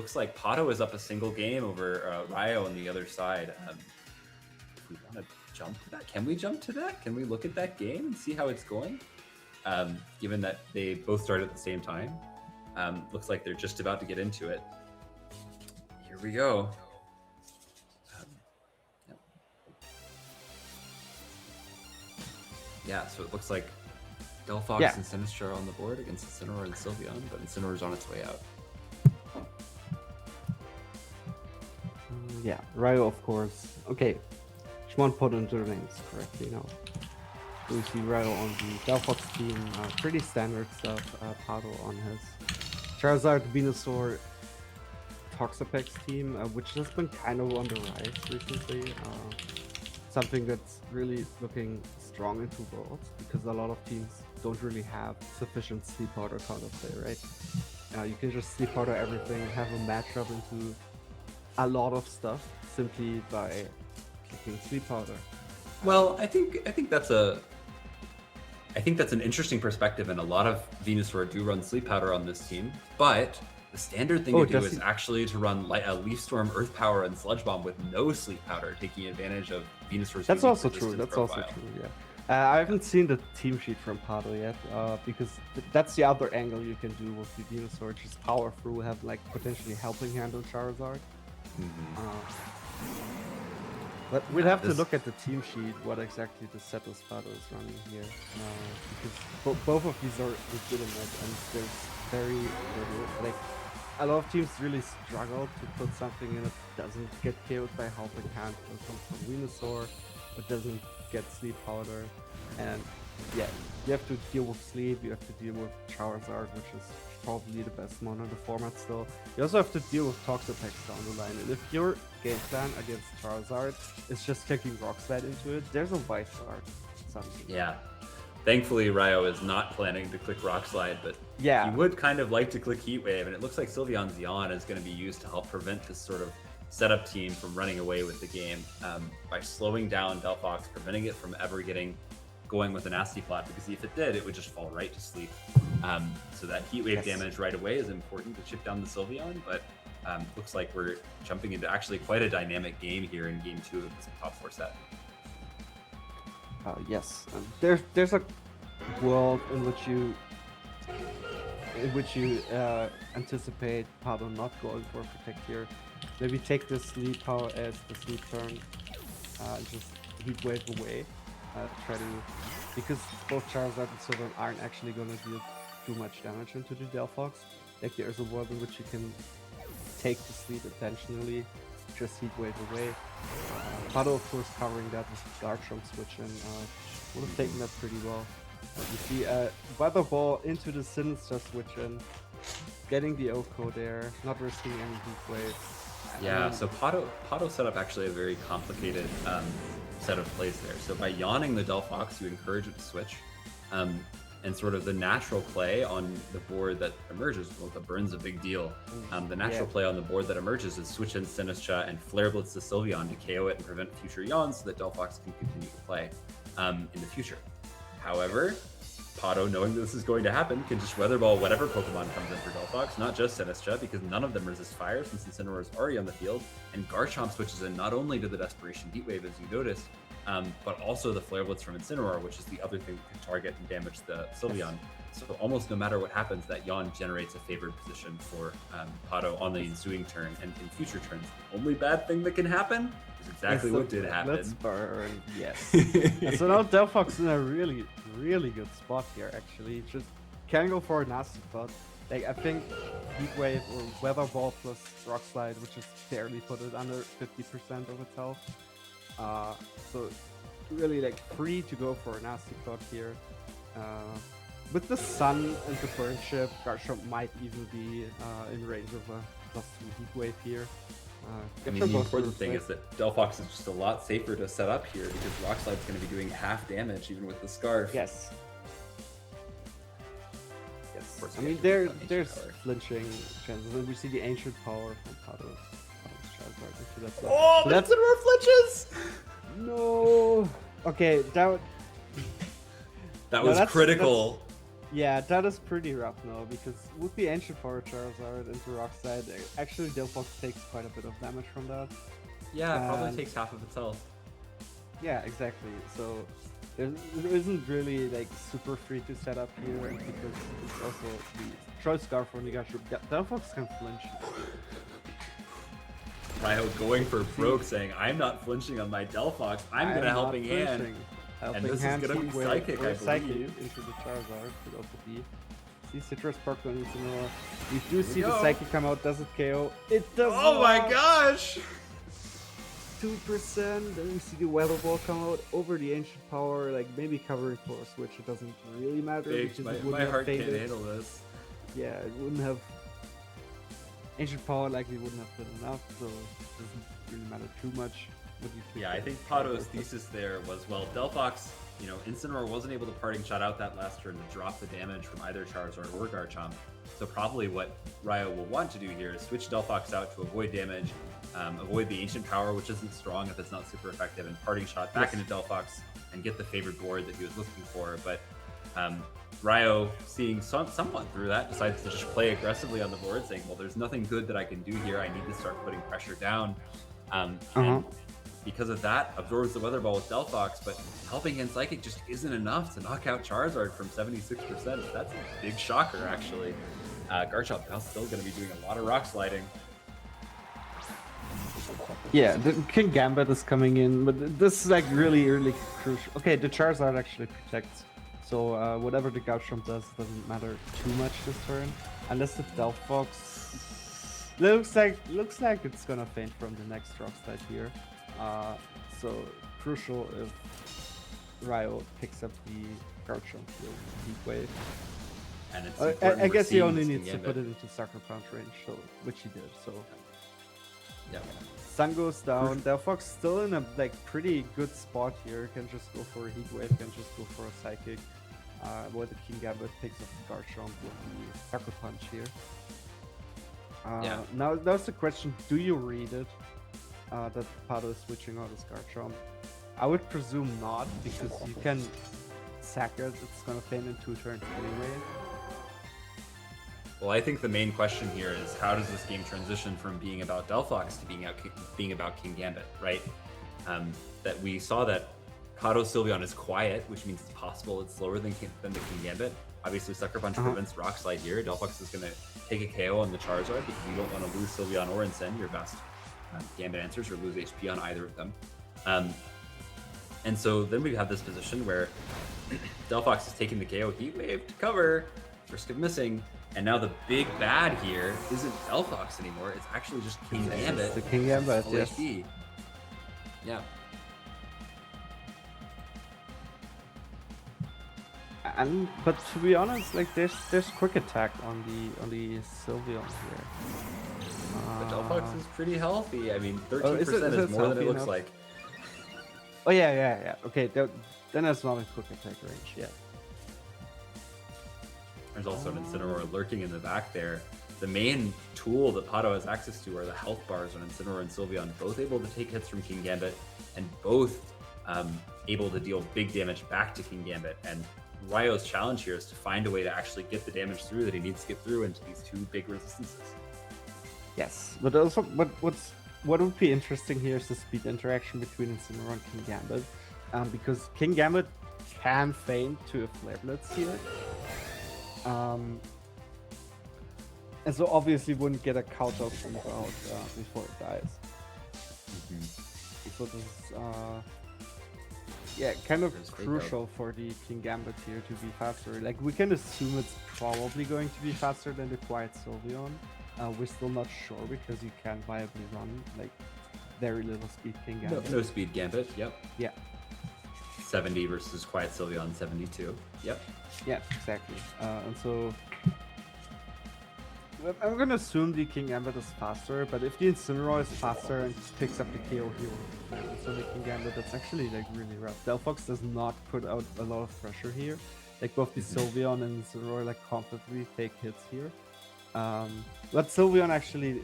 looks like Pado is up a single game over Ryo on the other side. If we want to jump to that, can we jump to that? Can we look at that game and see how it's going? Given that they both started at the same time. Looks like they're just about to get into it. Here we go. Yeah, so it looks like Delphox and Sinistcha are on the board against Incineroar and Sylveon, but Incineroar's on its way out. Yeah, Ryo, of course. Okay, Shimon put into the names correctly now. So we see Ryo on the Delphox team, pretty standard stuff. Pado on his Charizard, Venusaur, Toxapex team, which has been kind of on the rise recently. Something that's really looking strong into Worlds, because a lot of teams don't really have sufficient sleep powder counterplay, right? You can just sleep powder everything, have a matchup into a lot of stuff simply by clicking sleep powder. Well, I think that's an interesting perspective, and a lot of Venusaur do run sleep powder on this team, but the standard thing to do is actually to run a Leaf Storm, Earth Power, and Sludge Bomb with no sleep powder, taking advantage of Venusaur's. That's also true. That's also true. Yeah. I haven't seen the team sheet from Pado yet, because that's the other angle you can do with the Venusaur, just power through, have like potentially helping hand on Charizard. But we'll have to look at the team sheet, what exactly the setup Pado is running here, because both of these are legitimate, and there's very little, like, a lot of teams really struggle to put something in it that doesn't get killed by helping hand. It comes from Venusaur, but doesn't get sleep powder, and yeah, you have to deal with sleep, you have to deal with Charizard, which is probably the best mono in the format still. You also have to deal with Toxapex down the line, and if your game plan against Charizard is just clicking Rock Slide into it, there's a white card. Yeah. Thankfully, Ryo is not planning to click Rock Slide, but yeah, he would kind of like to click Heat Wave, and it looks like Sylveon's Yawn is going to be used to help prevent this sort of setup team from running away with the game by slowing down Delphox, preventing it from ever going with a nasty plot, because if it did, it would just fall right to sleep. So that Heat Wave damage right away is important to chip down the Sylveon, but looks like we're jumping into actually quite a dynamic game here in Game 2 of this top 4 set. Yes, there's a world in which you anticipate Pado not going for Protect here. Maybe take the sleep power as the sleep turn, just Heat Wave away. Try to, because both Charizard and Sylveon aren't actually going to deal too much damage into the Delphox. Like, there's a world in which you can take the sleep intentionally, just Heat Wave away. Pado, of course, covering that with Garchomp switch in, would have taken that pretty well. You see Weather Ball into the Sinistcha switch in, getting the Oko there, not risking any Heat Wave. Yeah, so Pado set up actually a very complicated set of plays there. So by yawning the Delphox, you encourage it to switch. And sort of the natural play on the board that emerges, well, the burn's a big deal. The natural play on the board that emerges is switch in Sinistcha and Flare Blitz the Sylveon to KO it and prevent future yawns so that Delphox can continue to play in the future. However, Pado, knowing that this is going to happen, can just Weather Ball whatever Pokemon comes in for Delphox, not just Sinistcha, because none of them resist fire since Incineroar is already on the field, and Garchomp switches in not only to the Desperation Heat Wave, as you noticed, but also the Flare Blitz from Incineroar, which is the other thing that can target and damage the Sylveon. So almost no matter what happens, that Yawn generates a favored position for Pado on the ensuing turn and in future turns. The only bad thing that can happen is exactly what did happen. Let's burn, yes. So now Delphox is in a really, really good spot here, actually. Just can go for a nasty spot. Like, I think Heat Wave or Weather Ball plus Rock Slide, which is barely put it under 50% of its health. So really, like, free to go for a nasty plot here. With the Sun and the Burn Chip, Garchomp might even be in range of a +2 Heat Wave here. I mean, the important thing is that Delphox is just a lot safer to set up here, because Rock Slide's going to be doing half damage even with the Scarf. Yes. I mean, there's flinching chances, and we see the Ancient Power from Pado's Charizard. Oh, so that's more flinches! No. Okay, that was critical. Yeah, that is pretty rough now, because with the Ancient Power Charizard into Rockslide, actually Delphox takes quite a bit of damage from that. Yeah, it probably And takes half of its health. yeah, exactly. So there isn't really like super free to set up here, and because it's also the Troll Scarf from the Gashroom. Delphox can flinch. Ryo going for broke, saying, I'm not flinching on my Delphox, I'm gonna helping hand. And this is gonna be Psychic, I believe. Into the Charizard could also be. See Citrus Sparkle and Incineroar. We do see the Psychic come out. Does it KO? It does. Oh my gosh! 2%. Then we see the Weather Ball come out over the Ancient Power, like maybe covering for a switch. It doesn't really matter. Big, my heart can't handle this. Yeah, it wouldn't have. Ancient Power likely wouldn't have been enough, so it doesn't really matter too much. Yeah, I think Pado's thesis there was, well, Delphox, you know, Incineroar wasn't able to Parting Shot out that last turn to drop the damage from either Charizard or Garchomp. So probably what Ryo will want to do here is switch Delphox out to avoid damage, avoid the Ancient Power, which isn't strong if it's not super effective, and Parting Shot back into Delphox and get the favored board that he was looking for. But Ryo, seeing somewhat through that, decides to just play aggressively on the board, saying, well, there's nothing good that I can do here. I need to start putting pressure down. And because of that, absorbs the Weather Ball with Delphox, but Helping Hand Psychic just isn't enough to knock out Charizard from 76%. That's a big shocker, actually. Garchomp now still going to be doing a lot of rock sliding. Yeah, the King Gambit is coming in, but this is like really, really crucial. Okay, the Charizard actually protects, so whatever the Garchomp does doesn't matter too much this turn, unless the Delphox looks like it's gonna faint from the next rock slide here. So crucial if Ryo picks up the Garchomp with Heat Wave. And it's I guess he only needs to put it into Sucker Punch range, so which he did. So yeah. Sun goes down. Delphox still in a like pretty good spot here. Can just go for a Heat Wave. Can just go for a Psychic. Where the King Gambit picks up the Garchomp with the Sucker Punch here. Now that's the question: do you read it? That Pado is switching out his Garchomp. I would presume not, because you can sack it. It's gonna faint in 2 turns anyway. Well, I think the main question here is, how does this game transition from being about Delphox to being about King Gambit, right? That we saw that Pado Sylveon is quiet, which means it's possible it's slower than the King Gambit. Obviously, Sucker Punch prevents Rock Slide here. Delphox is going to take a KO on the Charizard because you don't want to lose Sylveon or Incend, your best Gambit answers, or lose HP on either of them. And so then we have this position where Delphox is taking the KO Heat Wave to cover, risk of missing, and now the big bad here isn't Delphox anymore, it's actually just King Gambit. The King Gambit, yes. HP. Yeah. But to be honest, like there's quick attack on the Sylveon here. The Delphox is pretty healthy. I mean, 13% is more than it looks like. Oh yeah. Okay, then it's not a quick attack range. Yeah. There's also an Incineroar lurking in the back there. The main tool that Pado has access to are the health bars on Incineroar and Sylveon, both able to take hits from King Gambit, and both able to deal big damage back to King Gambit. And Ryo's challenge here is to find a way to actually get the damage through that he needs to get through into these 2 big resistances. Yes, but also what would be interesting here is the speed interaction between Incineroar and King Gambit, because King Gambit can feint to a Flare Blitz here. And so obviously wouldn't get a counter from out before it dies. So this is kind of crucial for the King Gambit here to be faster. Like, we can assume it's probably going to be faster than the Quiet Sylveon. We're still not sure because you can viably run like very little speed King Gambit. No speed Gambit, yep. Yeah. 70 versus Quiet Sylveon 72. Yep. Yeah, exactly. And so I'm gonna assume the King Gambit is faster, but if the Incineroar is faster and just picks up the KO here, so the King Gambit, that's actually like really rough. Delphox does not put out a lot of pressure here. Like both the Sylveon and Incineroar like comfortably take hits here. But Sylveon actually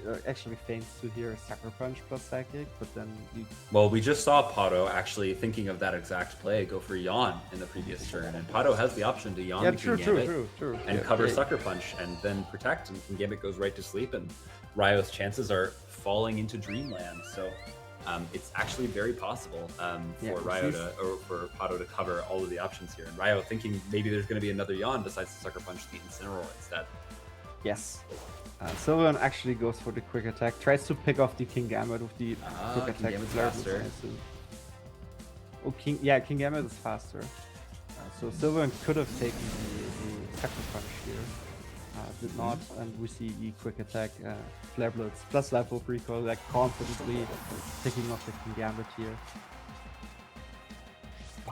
feigns to hear Sucker Punch plus Psychic, but then you Well, we just saw Pado actually thinking of that exact play, go for Yawn in the previous turn, and Pado has the option to Yawn the Kingambit and cover Sucker Punch and then protect, and Kingambit goes right to sleep, and Ryo's chances are falling into Dreamland. So it's actually very possible for for Pado to cover all of the options here, and Ryo thinking maybe there's going to be another Yawn besides the Sucker Punch, the Incineroar instead. Yes. Sylveon actually goes for the quick attack, tries to pick off the Kingambit with the quick attack. Kingammit's faster. Oh, Kingambit is faster. So Sylveon could have taken the Sucker Punch here. Did not, and we see the quick attack, Flare Blitz plus Life Orb Recall, like confidently picking off the Kingambit here.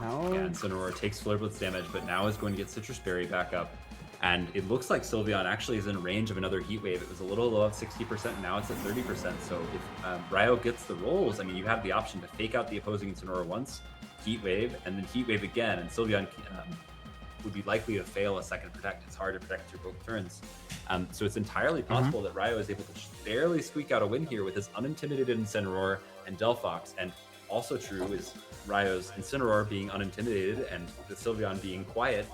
Now, yeah, Incineroar takes Flare Blitz damage, but now is going to get Citrus Berry back up. And it looks like Sylveon actually is in range of another Heat Wave. It was a little low at 60%, now it's at 30%. So if Ryo gets the rolls, I mean, you have the option to fake out the opposing Incineroar once, Heat Wave, and then Heat Wave again, and Sylveon would be likely to fail a second Protect. It's hard to protect through both turns. So it's entirely possible that Ryo is able to barely squeak out a win here with his unintimidated Incineroar and Delphox. And also true is Ryo's Incineroar being unintimidated and the Sylveon being quiet,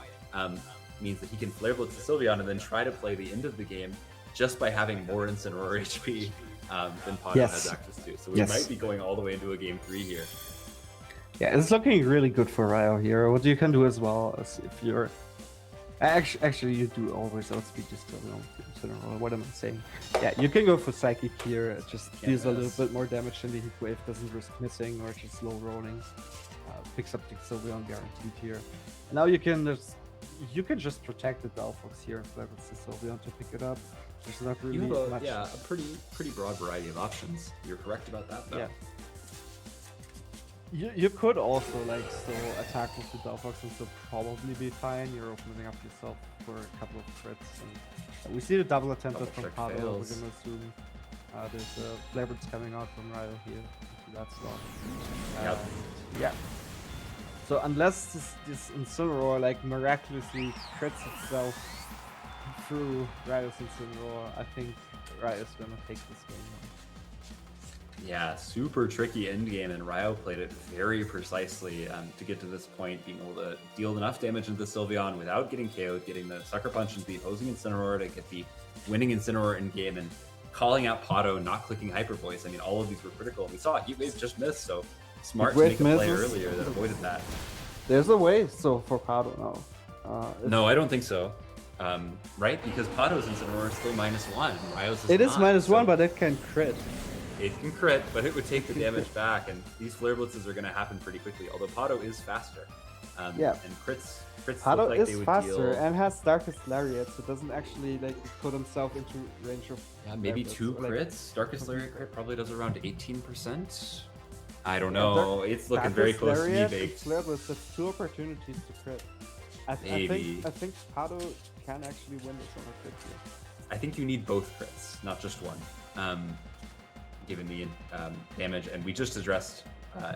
means that he can Flare Blitz the Sylveon and then try to play the end of the game just by having more Incineroar HP than Pado has access to. So we might be going all the way into a game 3 here. Yeah, it's looking really good for Ryo here. What you can do as well is if you're... Actually, you do always outspeed this Incineroar. What am I saying? Yeah, you can go for Psychic here. It just deals a little bit more damage than the Heat Wave, doesn't risk missing or just slow rolling. Picks up the Sylveon guaranteed here. Now you can just protect the Delphox here and Flare Blitz the Sylveon to pick it up. There's not really much. Yeah, a pretty broad variety of options. You're correct about that, though. Yeah. You could also still attack with the Delphox and still probably be fine. You're opening up yourself for a couple of crits. And we see the double attempt from Pado. We're gonna assume there's a Flare Blitz coming out from Ryo here. So that's not. Yeah. So unless this Incineroar miraculously crits itself through Ryo's Incineroar, I think Ryo's gonna take this game. Yeah, super tricky endgame, and Ryo played it very precisely to get to this point, being able to deal enough damage into Sylveon without getting KO'd, getting the Sucker Punch into the opposing Incineroar to get the winning Incineroar in game, and calling out Pado, not clicking Hyper Voice. I mean, all of these were critical. And we saw Heat Wave just miss, so smart to make a play earlier that avoided that. There's a way so for Pado now. No, I don't think so. Right? Because Pado's Incineroar is still -1. Ryo's is It is not, -1, but it can crit. It can crit, but it would take the damage back, and these Flare Blitzes are going to happen pretty quickly, although Pado is faster. And crits Pado look like is they would faster deal... and has Darkest Lariat, so doesn't actually put himself into range of... Yeah, maybe 2 crits. Darkest Lariat crit probably does around 18%. I don't know. It's looking very close to me, Baked. Flare Blitz, that's 2 opportunities to crit. I think Pado can actually win this on a crit here. I think you need both crits, not just one. Given the damage, and we just addressed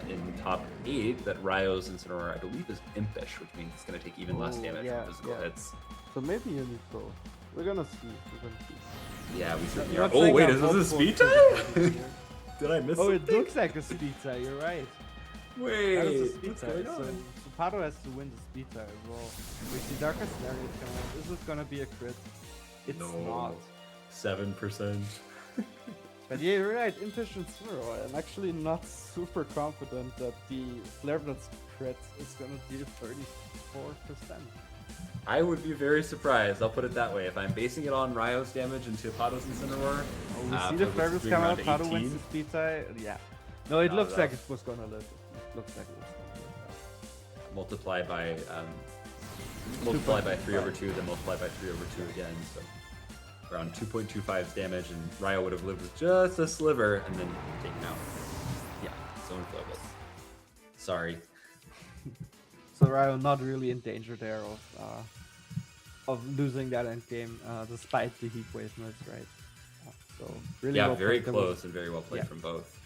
in top 8 that Ryo's Incineroar, I believe, is Impish, which means it's going to take even less damage from physical hits. So maybe you need both. We're gonna see. Yeah, we certainly are. Oh wait, is this a speed tie? Did I miss something? It looks like a speed tie. You're right. Wait, that is a speed tie. So Pado has to win the speed tie as well. We see Darkest Lariat coming out. Is this gonna be a crit? It's not. 7%. But yeah, you're right, Impish and Incineroar. I'm actually not super confident that the Flare Blitz crit is gonna deal 34%. I would be very surprised, I'll put it that way. If I'm basing it on Ryo's damage into Pado's Incineroar, we see the Flare Blitz come out, Pado wins the speed tie. Yeah. No, it looks like it was gonna live. It looks like it was gonna live. Multiply by 3/2, then multiply by 3/2 again, so around 2.25's damage, and Ryo would have lived with just a sliver and then taken out. Yeah, zone Flare Blitz. Sorry. So Ryo not really in danger there of losing that end game, despite the Heat Wave miss, right? So really well very close and very well played from both.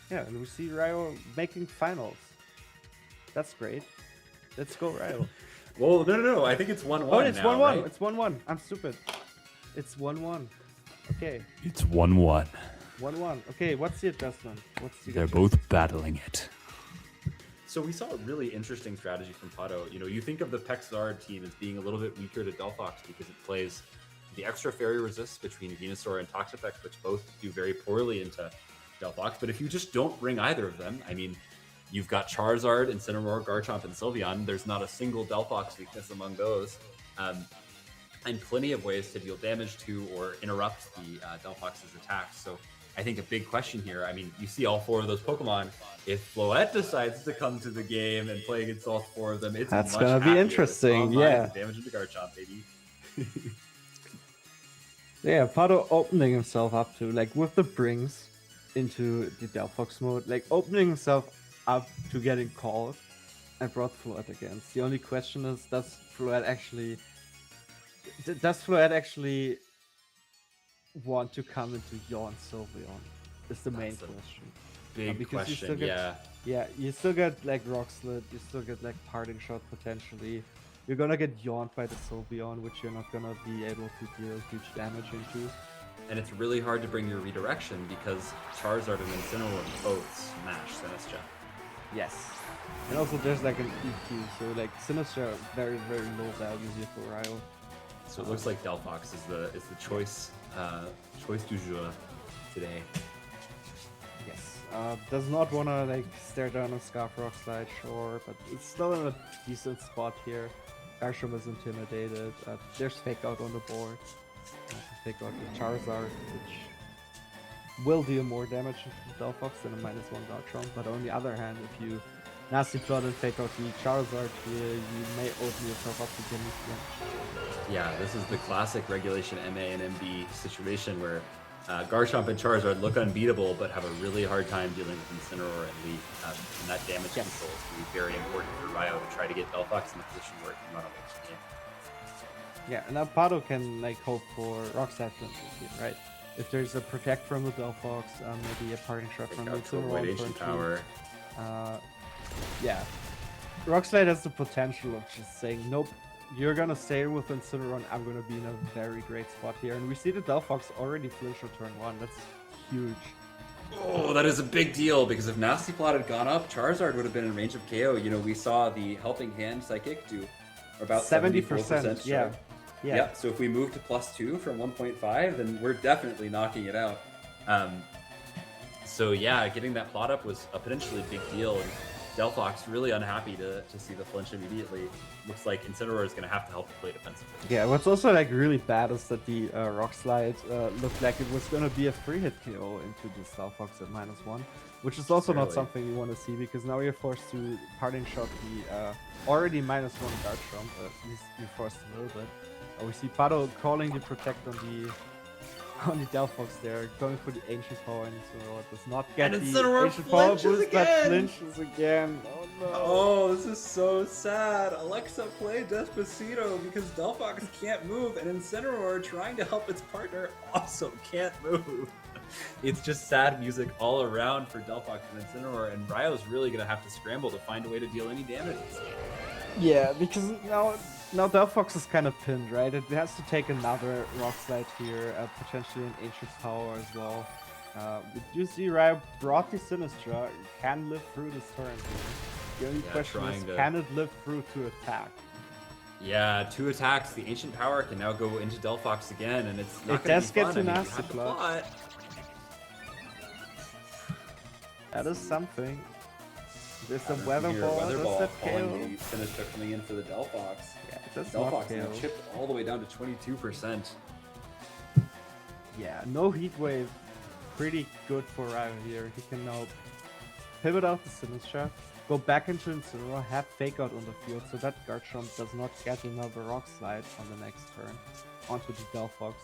Yeah, and we see Ryo making finals. That's great. Let's go, Ryo. Well, no. I think it's 1-1. Oh, it's 1-1. Right? It's 1-1. I'm stupid. It's 1-1. Okay. It's 1-1. 1-1. Okay, what's the adjustment? What's the They're adjustment? both battling it. So we saw a really interesting strategy from Pado. You know, you think of the Pexzard team as being a little bit weaker to Delphox because it plays the extra fairy resist between Venusaur and Toxapex, which both do very poorly into Delphox. But if you just don't bring either of them, I mean, you've got Charizard, Incineroar, Garchomp, and Sylveon. There's not a single Delphox weakness among those. And plenty of ways to deal damage to or interrupt the Delphox's attacks. So I think a big question here, I mean, you see all 4 of those Pokemon. If Floette decides to come to the game and play against all 4 of them, it's That's much gonna be happier. interesting, Strong yeah. minds, damage into Garchomp, baby. Yeah, Pado opening himself up to, like, with the brings into the Delphox mode, like, opening himself up to getting called and brought Floette against. The only question is, does Floette actually want to come into Yawn Sylveon? Is the main That's a question. Big Because you still question, get- yeah. Yeah, you still get like Rock Slid, you still get like Parting Shot potentially. You're gonna get yawned by the Sylveon, which you're not gonna be able to deal huge damage into. And it's really hard to bring your redirection because Charizard and Incineroar both smash Sinistra. Yes. And also there's like an EQ, so like Sinistra very, very low value here for Ryo. So it looks like Delphox is the choice du jour today. Yes. Does not wanna like stare down a Scarf Rock Slide, sure, but it's still in a decent spot here. Garchomp is intimidated. There's Fake Out on the board. Fake Out the Charizard, which will deal more damage to Delphox than a -1 Garchomp, but on the other hand, if you Nasty Plot and Fake Out the Charizard here, you may open yourself up to getting flinched. Yeah, this is the classic regulation MA and MB situation where Garchomp and Charizard look unbeatable, but have a really hard time dealing with Incineroar and Leaf. And that damage Yes. control is going to be very important for Ryo to try to get Delphox in a position where it can run away from the game. Yeah, and now Pado can like hope for Rock Slide flinches here, right? If there's a Protect from the Delphox, maybe a Parting Shot from the Fake out to avoid Incineroar Ancient turn two. Power. Yeah. Rock Slide has the potential of just saying, nope, you're gonna stay with Incineroar and I'm gonna be in a very great spot here. And we see the Delphox already flinch on turn 1. That's huge. Oh, that is a big deal because if Nasty Plot had gone up, Charizard would have been in range of KO. You know, we saw the Helping Hand Psychic do about 70%. Yeah. sure. Yeah. So if we move to +2 from 1.5, then we're definitely knocking it out. So yeah, getting that plot up was a potentially big deal. And Delphox really unhappy to see the flinch immediately. Looks like Incineroar is going to have to help play defensively. Yeah, what's also like really bad is that the Rock Slide looked like it was gonna be a free hit KO into the Delphox at -1, which is also not Barely. something you want to see because now you're forced to Parting Shot the already -1 Garchomp. You're forced a little bit. We see Pado calling the Protect on the Delphox there, going for the Ancient Power, and Incineroar does not get And the Incineroar Ancient Power flinches boost, but again! flinches again. Oh no! Oh, this is so sad. Alexa, play Despacito because Delphox can't move and Incineroar trying to help its partner also can't move. It's just sad music all around for Delphox and Incineroar, and Ryo's really going to have to scramble to find a way to deal any damage this game. Yeah, because now Delphox is kind of pinned, right? It has to take another Rock Slide here, potentially an Ancient Power as well. We do see Ryo brought the Sinistra, can live through this turn here. The only Yeah, question is, trying to- can it live through to attack? Yeah, 2 attacks. The Ancient Power can now go into Delphox again, and it's not It going does to be get fun. to I mean, you Nasty have the Plot. plot. That is something. There's the Here, Weather Ball, Weather does Ball that calling KO? the Sinistra coming in for the Delphox. Yeah, it does not Delphox now KO. chipped all the way down to 22%. Yeah, no Heat Wave. Pretty good for Ryo here. He can now pivot out the Sinistra, go back into Incineroar, have Fake Out on the field so that Garchomp does not get another Rock Slide on the next turn onto the Delphox.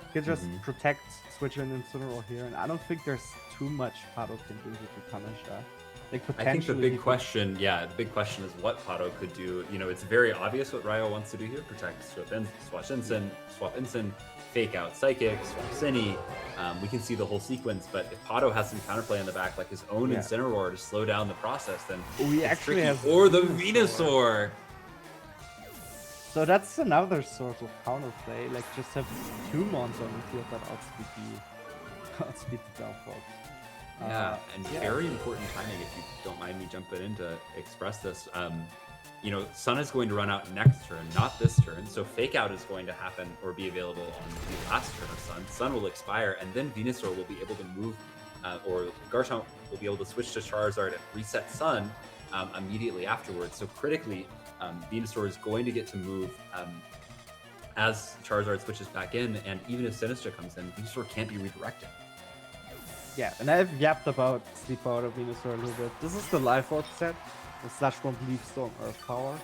He can just protect, switch in Incineroar here, and I don't think there's too much Pado can do here to punish that. Like I think the potentially he big could- question, yeah, the big question is what Pado could do. You know, it's very obvious what Ryo wants to do here: protect, swap Incin, Fake Out Psychic, swap Cini. We can see the whole sequence, but if Pado has some counterplay in the back, like his own Yeah. Incineroar to slow down the process, then We it's actually tricky. have Or the Venusaur. Venusaur. So that's another sort of counterplay, like just have 2 mons on the field that outspeed the Delphox. Yeah, and yeah. very important timing if you don't mind me jumping in to express this. You know, Sun is going to run out next turn, not this turn. So Fake Out is going to happen or be available on the last turn of Sun. Sun will expire, and then Venusaur will be able to move, or Garchomp will be able to switch to Charizard and reset Sun immediately afterwards. So critically, Venusaur is going to get to move as Charizard switches back in, and even if Sinistra comes in, Venusaur can't be redirected. Yeah, and I've yapped about Sleep Out of Venusaur a little bit. This is the Life Orb set, the Slash Bomb, Leaf Storm, Earth Power.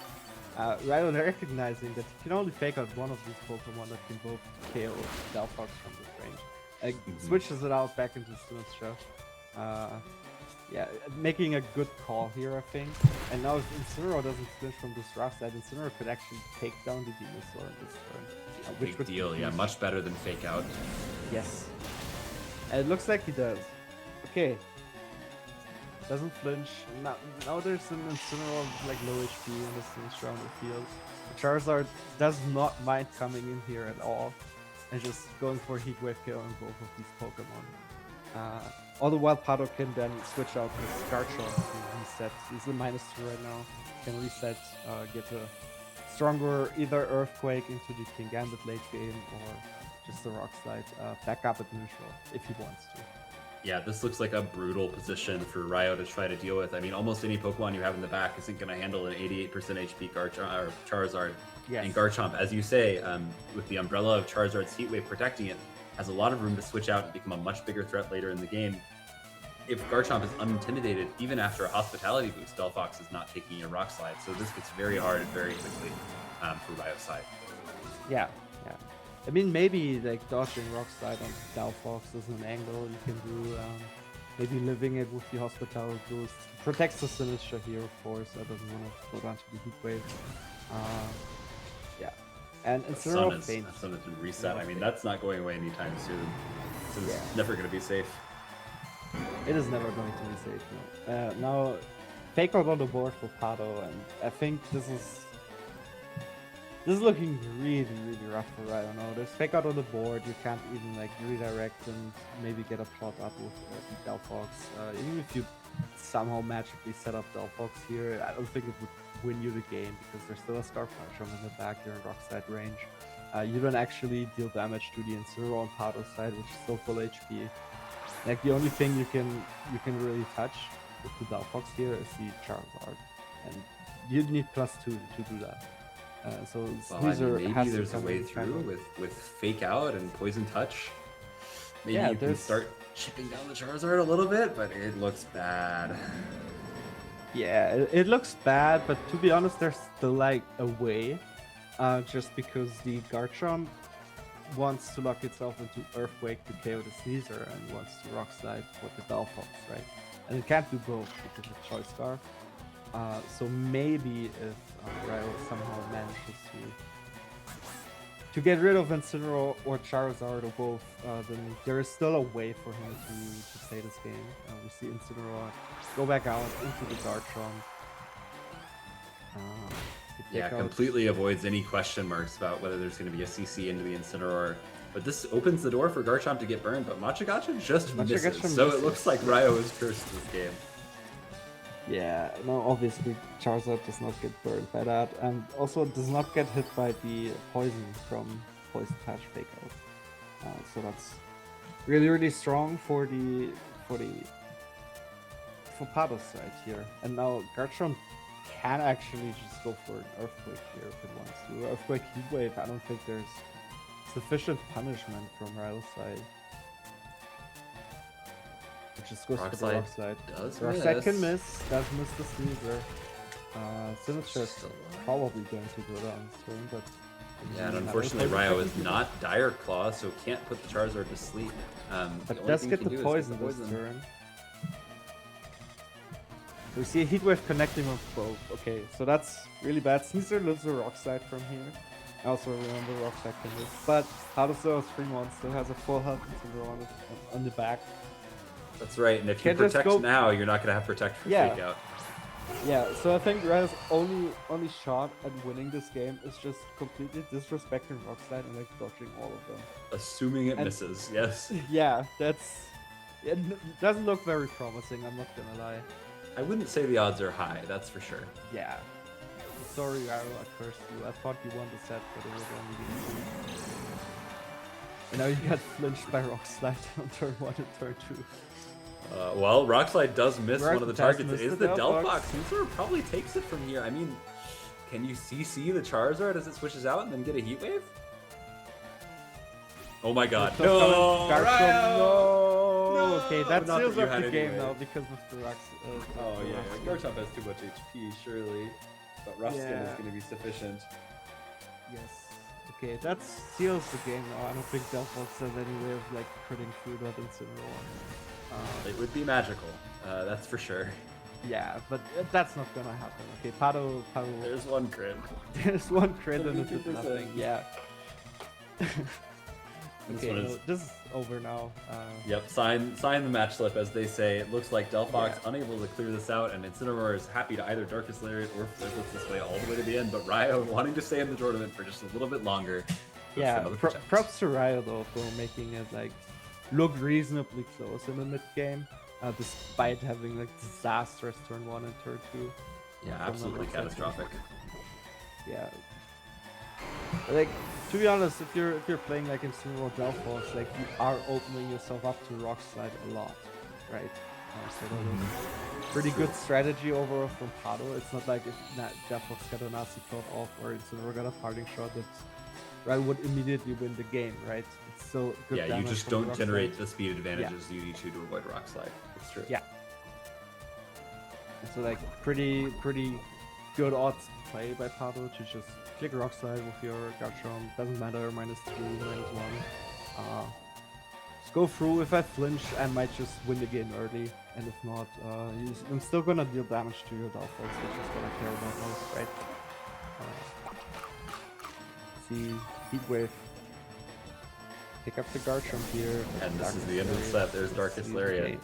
Rather than recognizing that you can only fake out one of these Pokemon that can both KO Delphox from this range. Switches it out back into Sinistra. Yeah, making a good call here, I think. And now if Incineroar doesn't flinch from this rough side, Incineroar could actually take down the Venusaur in this turn. Big deal, yeah, much better than Fake Out. Yes. And it looks like he does. Okay. Doesn't flinch. Now there's an Incineroar with like low HP in the Sinistra on the field. Charizard does not mind coming in here at all. And just going for Heat Wave kill on both of these Pokemon. All the while Pado can then switch out his Garchomp to reset. He's a -2 right now. Can reset, get a stronger either Earthquake into the King Gambit late game or just the Rock Slide back up at neutral if he wants to. Yeah, this looks like a brutal position for Ryo to try to deal with. I mean, almost any Pokemon you have in the back isn't going to handle an 88% HP Charizard. Yes. And Garchomp, as you say, with the umbrella of Charizard's Heat Wave protecting it, has a lot of room to switch out and become a much bigger threat later in the game. If Garchomp is unintimidated, even after a Hospitality boost, Delphox is not taking a Rock Slide. So this gets very hard very quickly for Ryo's side. Yeah. I mean, maybe like dodging Rock Slide on Delphox is an angle you can do. Maybe living it with the Hospitality boost. Protects the Sinistra here, of course. I doesn't want to go down to the Heat Wave. Yeah. And Incineroar faints. Sun has been reset. I mean, that's not going away anytime soon. So it's never going to be safe. It is never going to be safe, no. Now, Fake Out on the board for Pado, and I think this is looking really, really rough for Ryo now. There's Fake Out on the board, you can't even like redirect and maybe get a plot up with the Delphox. Even if you somehow magically set up Delphox here, I don't think it would win you the game because there's still a Scarf Punch in the back, you're in Rock Slide range. You don't actually deal damage to the Incineroar on Pado's side, which is still full HP. Like the only thing you can really touch with the Delphox here is the Charizard, and you need +2 to do that. So maybe there's a way through with Fake Out and Poison Touch. Maybe you can start chipping down the Charizard a little bit, but it looks bad. Yeah, it looks bad, but to be honest, there's still like a way. Just because the Garchomp wants to lock itself into Earthquake to KO the Sneasel and wants to Rock Slide for the Delphox, right? And it can't do both because of Choice Scarf. So maybe if Ryo somehow manages to get rid of Incineroar or Charizard or both, then there is still a way for him to play this game. We see Incineroar go back out into the Garchomp. Yeah, completely avoids any question marks about whether there's going to be a CC into the Incineroar. But this opens the door for Garchomp to get burned, but Machagacha just misses. So it looks like Ryo is cursed this game. Yeah, no, obviously Charizard does not get burned by that, and also does not get hit by the poison from Poison Touch Fake Out. So that's really, really strong for Pado's side here. And now Garchomp can actually just go for an Earthquake here if it wants to. Earthquake Heat Wave, I don't think there's sufficient punishment from Ryo's side. It just goes for the Rock Slide. Rock Slide can miss, does miss the Sneasel. Sinister is probably going to go down soon, but... Yeah, and unfortunately Ryo is not Dire Claw, so can't put the Charizard to sleep. But does get the poison this turn. We see a Heat Wave connecting with both. Okay, so that's really bad. Sneasel lives a Rock Slide from here. I also remember Rock Slide can live. But Pado still has 3 months, still has a full health on the back. That's right, and if you protect now, you're not going to have Protect for Fake Out. Yeah, so I think Raya's only shot at winning this game is just completely disrespecting Rockslide and like dodging all of them. Assuming it And- misses, yes. Yeah, it doesn't look very promising, I'm not gonna lie. I wouldn't say the odds are high, that's for sure. Yeah. Sorry, Ryo, I cursed you. I thought you won the set, but it would only be 2. And now you got flinched by Rockslide on turn 1 and turn 2. Well, Rockslide does miss one of the Does targets. miss It is the the Delphox. Delphox. Who probably takes it from here. I mean, can you CC the Charizard as it switches out and then get a Heat Wave? Oh my god. So No! Dark Storm, Ryo! no! No! Okay, that Not seals that you up had the any game way. now because of the rocks. Oh yeah, Garchomp has too much HP, surely. But Rough Skin Yeah. is going to be sufficient. Yes. Okay, that seals the game now. I don't think Delphox has any way of like critting through that Incineroar. It would be magical, that's for sure. Yeah, but that's not gonna happen. Okay, Pado. There's one crit. There's one crit and it did 72%. nothing. Yeah. This Okay, one no, is- this is over now. Yep, sign the match slip, as they say. It looks like Delphox Yeah. unable to clear this out, and Incineroar is happy to either Darkest Lariat or Flare Blitz this way all the way to the end, but Ryo wanting to stay in the tournament for just a little bit longer. Goes for Yeah, another protect. props to Ryo though for making it like look reasonably close in the mid game, despite having like disastrous turn 1 and turn 2. Yeah, from absolutely number of catastrophic. Yeah. Like to be honest, if you're playing like in Incineroar Delphox, like you are opening yourself up to Rockslide a lot, right? So that is pretty good strategy overall from Pado. It's not like if Delphox got a nasty cut off or Incineroar got a parting shot that Ryo would immediately win the game, right? It's still good Yeah, you damage just from don't Rockslide. generate the speed advantages you need to avoid Rock Slide. It's true. Yeah. So like pretty good odds play by Pado to just click Rockslide with your Garchomp. Doesn't matter, -3, -1. Just go through. If I flinch, I might just win the game early, and if not, I'm still gonna deal damage to your Delphox, which is what I care about most, right? See, Heat Wave. Pick up the Garchomp here. And this is Darkest the end of the Lariat. set. There's Darkest See, Lariat. okay.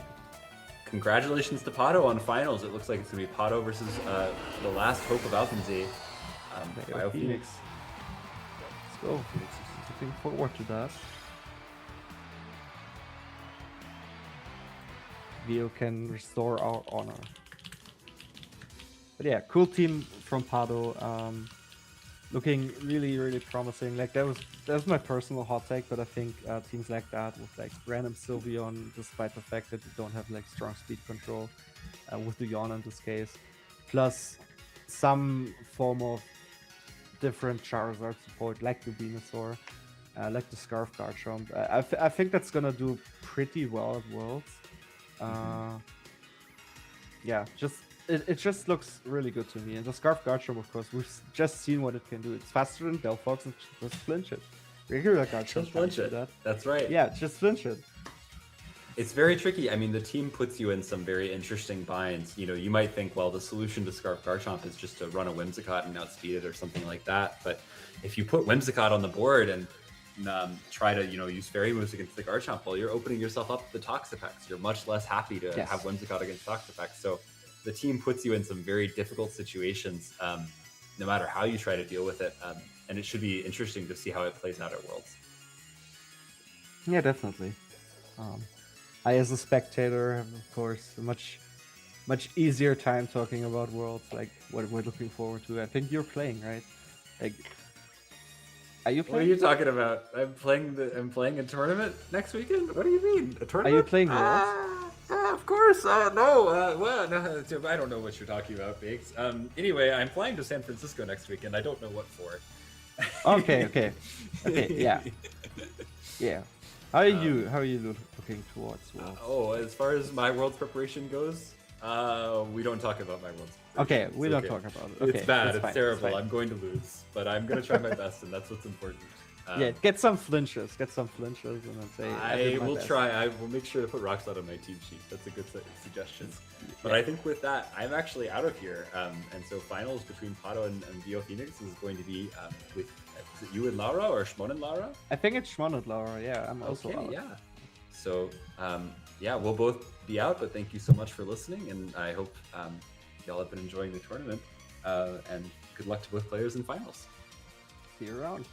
Congratulations to Pado on finals. It looks like it's going to be Pado versus the last hope of Alphanzy, Bio Phoenix. Let's go. Looking forward to that. Vio can restore our honor. But yeah, cool team from Pado. Looking really promising. Like that was my personal hot take, but I think teams like that with like random Sylveon, despite the fact that you don't have like strong speed control, with the Yawn in this case, plus some form of different Charizard support, like the Venusaur, like the Scarf Garchomp. I think that's gonna do pretty well at Worlds. Yeah, it just looks really good to me. And the Scarf Garchomp, of course, we've just seen what it can do. It's faster than Delphox and just flinch it. Regular Garchomp Just can't flinch do it. that. That's right. Yeah, just flinch it. It's very tricky. I mean, the team puts you in some very interesting binds. You know, you might think, well, the solution to Scarf Garchomp is just to run a Whimsicott and outspeed it or something like that. But if you put Whimsicott on the board and try to, use Fairy Moves against the Garchomp, well, you're opening yourself up to Toxapex. You're much less happy to Yes. have Whimsicott against Toxapex. So the team puts you in some very difficult situations, no matter how you try to deal with it. And it should be interesting to see how it plays out at Worlds. Yeah, definitely. I, as a spectator, have, of course, a much easier time talking about Worlds, like what we're looking forward to. I think you're playing, right? Like, are you What are playing? you talking about? I'm playing a tournament next weekend. What do you mean? A Are tournament? you playing Worlds? Of course. No. Well, no, I don't know what you're talking about, Bakes. Anyway, I'm flying to San Francisco next weekend. I don't know what for. Okay. Yeah. How are you looking towards Worlds? Oh, as far as my World's preparation goes, we don't talk about my World's preparation. Okay, It's we don't talk about it. Okay, it's bad. that's It's fine, terrible. that's fine. I'm going to lose, but I'm going to try my best, and that's what's important. Yeah, get some flinches, and then say. I did my will best. try. I will make sure to put Rockslide on my team sheet. That's a good suggestion. But I think with that, I'm actually out of here. And so finals between Pado and Vio Phoenix is going to be with is it you and Laura or Shmon and Laura? I think it's Shmon and Laura. Yeah, I'm also out. Yeah. So yeah, we'll both be out. But thank you so much for listening, and I hope y'all have been enjoying the tournament. And good luck to both players in finals. See you around.